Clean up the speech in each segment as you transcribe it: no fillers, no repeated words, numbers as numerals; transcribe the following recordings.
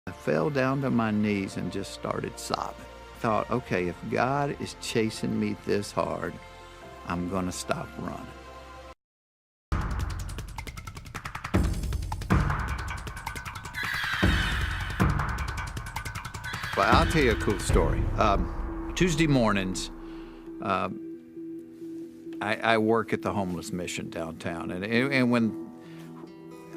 I fell down to my knees and just started sobbing. Thought, okay, if God is chasing me this hard, I'm going to stop running. Well, I'll tell you a cool story. Tuesday mornings, I work at the homeless mission downtown, and when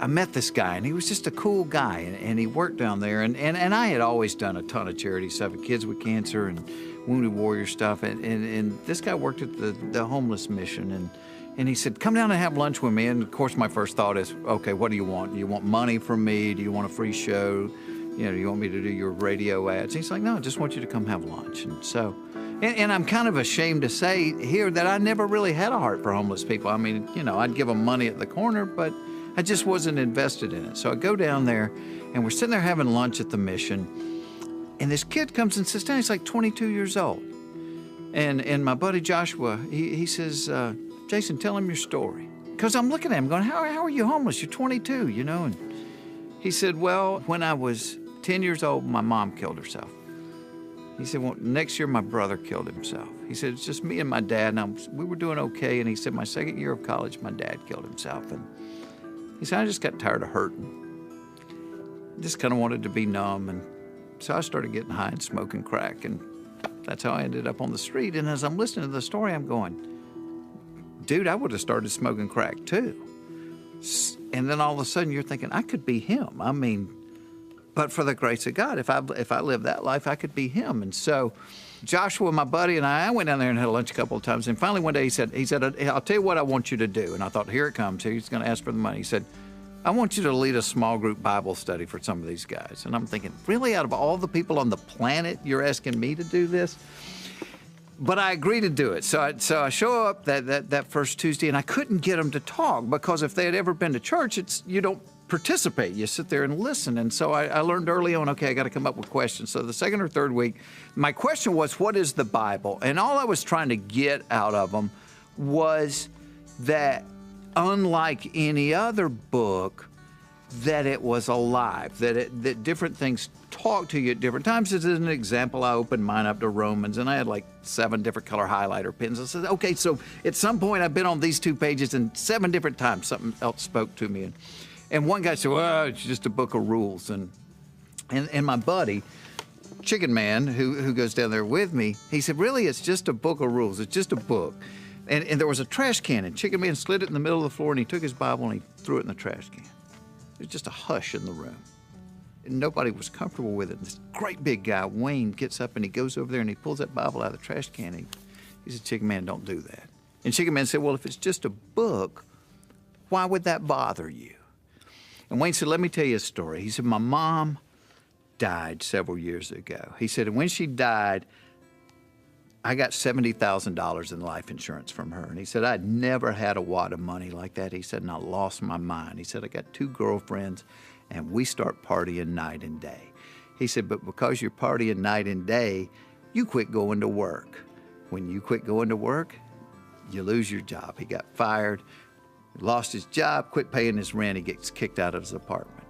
I met this guy, and he was just a cool guy, and he worked down there, and I had always done a ton of charity stuff, kids with cancer and wounded warrior stuff, and this guy worked at the homeless mission, and he said, come down and have lunch with me. And of course, my first thought is, okay, what do you want? Do you want money from me? Do you want a free show? You know, do you want me to do your radio ads? And he's like, no, I just want you to come have lunch. And so, and I'm kind of ashamed to say here that I never really had a heart for homeless people. I mean, you know, I'd give them money at the corner, but I just wasn't invested in it. So I go down there, and we're sitting there having lunch at the mission, and this kid comes and sits down. He's like 22 years old. And my buddy Joshua, he says, Jason, tell him your story. Because I'm looking at him going, how are you homeless? You're 22, you know? And he said, well, when I was 10 years old, my mom killed herself. He said, well, next year my brother killed himself. He said, it's just me and my dad, and we were doing okay. And he said, my second year of college, my dad killed himself. And he said, I just got tired of hurting. Just kind of wanted to be numb. And so I started getting high and smoking crack. And that's how I ended up on the street. And as I'm listening to the story, I'm going, dude, I would have started smoking crack too. And then all of a sudden you're thinking, I could be him. I mean, but for the grace of God, if I lived that life, I could be him. And so Joshua, my buddy, and I went down there and had lunch a couple of times. And finally one day he said, I'll tell you what I want you to do. And I thought, here it comes. He's going to ask for the money. He said, I want you to lead a small group Bible study for some of these guys. And I'm thinking, really, out of all the people on the planet, you're asking me to do this? But I agreed to do it. So I show up that first Tuesday, and I couldn't get them to talk, because if they had ever been to church, you don't participate. You sit there and listen. And so I learned early on, okay, I got to come up with questions. So the second or third week, my question was, what is the Bible? And all I was trying to get out of them was that, unlike any other book, that it was alive, that different things talk to you at different times. As an example, I opened mine up to Romans, and I had like 7 different color highlighter pens. I said, okay, so at some point I've been on these 2 pages, and 7 different times something else spoke to me. And one guy said, well, it's just a book of rules. And my buddy, Chicken Man, who goes down there with me, he said, really, it's just a book of rules. It's just a book. And there was a trash can, and Chicken Man slid it in the middle of the floor, and he took his Bible and he threw it in the trash can. There was just a hush in the room. And nobody was comfortable with it. And this great big guy, Wayne, gets up and he goes over there and he pulls that Bible out of the trash can. And he said, Chicken Man, don't do that. And Chicken Man said, well, if it's just a book, why would that bother you? And Wayne said, let me tell you a story. He said, my mom died several years ago. He said, and when she died, I got $70,000 in life insurance from her. And he said, I'd never had a wad of money like that. He said, and I lost my mind. He said, I got 2 girlfriends, and we start partying night and day. He said, but because you're partying night and day, you quit going to work. When you quit going to work, you lose your job. He got fired, lost his job, quit paying his rent. He gets kicked out of his apartment.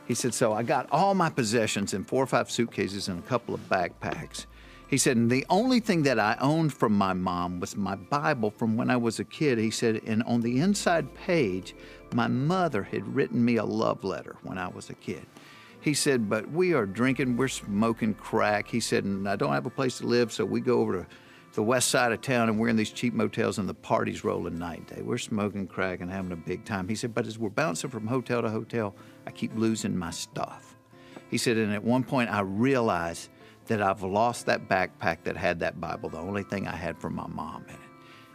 He said, so I got all my possessions in 4 or 5 suitcases and a couple of backpacks. He said, and the only thing that I owned from my mom was my Bible from when I was a kid. He said, and on the inside page, my mother had written me a love letter when I was a kid. He said, but we are drinking, we're smoking crack. He said, and I don't have a place to live, so we go over to the west side of town, and we're in these cheap motels, and the party's rolling night and day. We're smoking crack and having a big time. He said, but as we're bouncing from hotel to hotel, I keep losing my stuff. He said, and at one point I realized that I've lost that backpack that had that Bible, the only thing I had from my mom in it.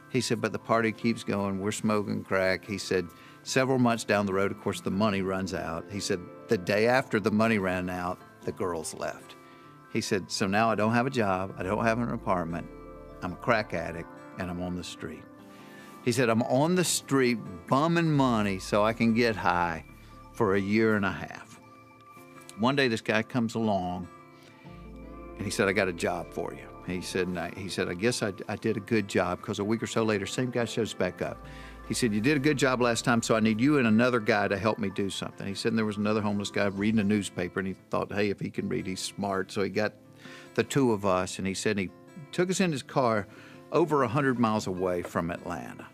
He said, but the party keeps going, we're smoking crack. He said, several months down the road, of course, the money runs out. He said, the day after the money ran out, the girls left. He said, so now I don't have a job, I don't have an apartment, I'm a crack addict, and I'm on the street. He said, I'm on the street bumming money so I can get high for 1.5 years. One day this guy comes along, and he said, I got a job for you. He said, I guess I did a good job, because a week or so later, same guy shows back up. He said, you did a good job last time, so I need you and another guy to help me do something. He said, and there was another homeless guy reading a newspaper, and he thought, hey, if he can read, he's smart. So he got the two of us, and he said he took us in his car over 100 miles away from Atlanta.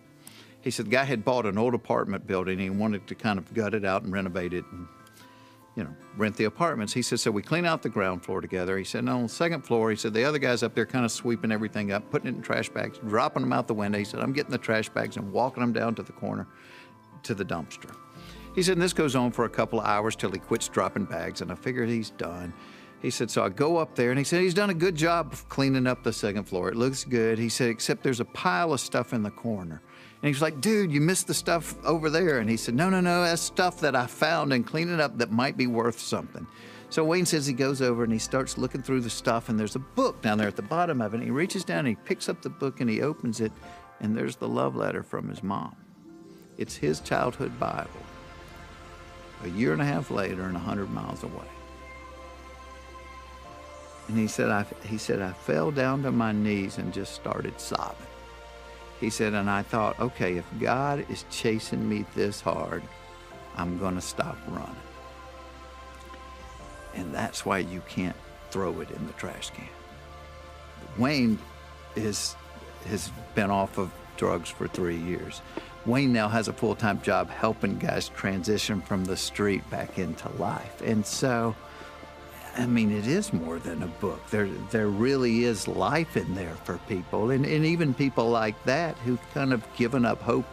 He said the guy had bought an old apartment building, and he wanted to kind of gut it out and renovate it and, you know, rent the apartments. He said, so we clean out the ground floor together. He said, and on the second floor, he said, the other guy's up there kind of sweeping everything up, putting it in trash bags, dropping them out the window. He said, I'm getting the trash bags and walking them down to the corner to the dumpster. He said, and this goes on for a couple of hours till he quits dropping bags, and I figured he's done. He said, so I go up there, and he said, he's done a good job of cleaning up the second floor. It looks good. He said, except there's a pile of stuff in the corner. And he was like, dude, you missed the stuff over there. And he said, no, that's stuff that I found and cleaning up that might be worth something. So Wayne says he goes over and he starts looking through the stuff, and there's a book down there at the bottom of it. And he reaches down and he picks up the book and he opens it, and there's the love letter from his mom. It's his childhood Bible. A year and a half later and 100 miles away. And he said, I fell down to my knees and just started sobbing. He said, and I thought, okay, if God is chasing me this hard, I'm going to stop running. And that's why you can't throw it in the trash can. Wayne has been off of drugs for 3 years. Wayne now has a full-time job helping guys transition from the street back into life. And so, I mean, it is more than a book. There really is life in there for people, and even people like that who've kind of given up hope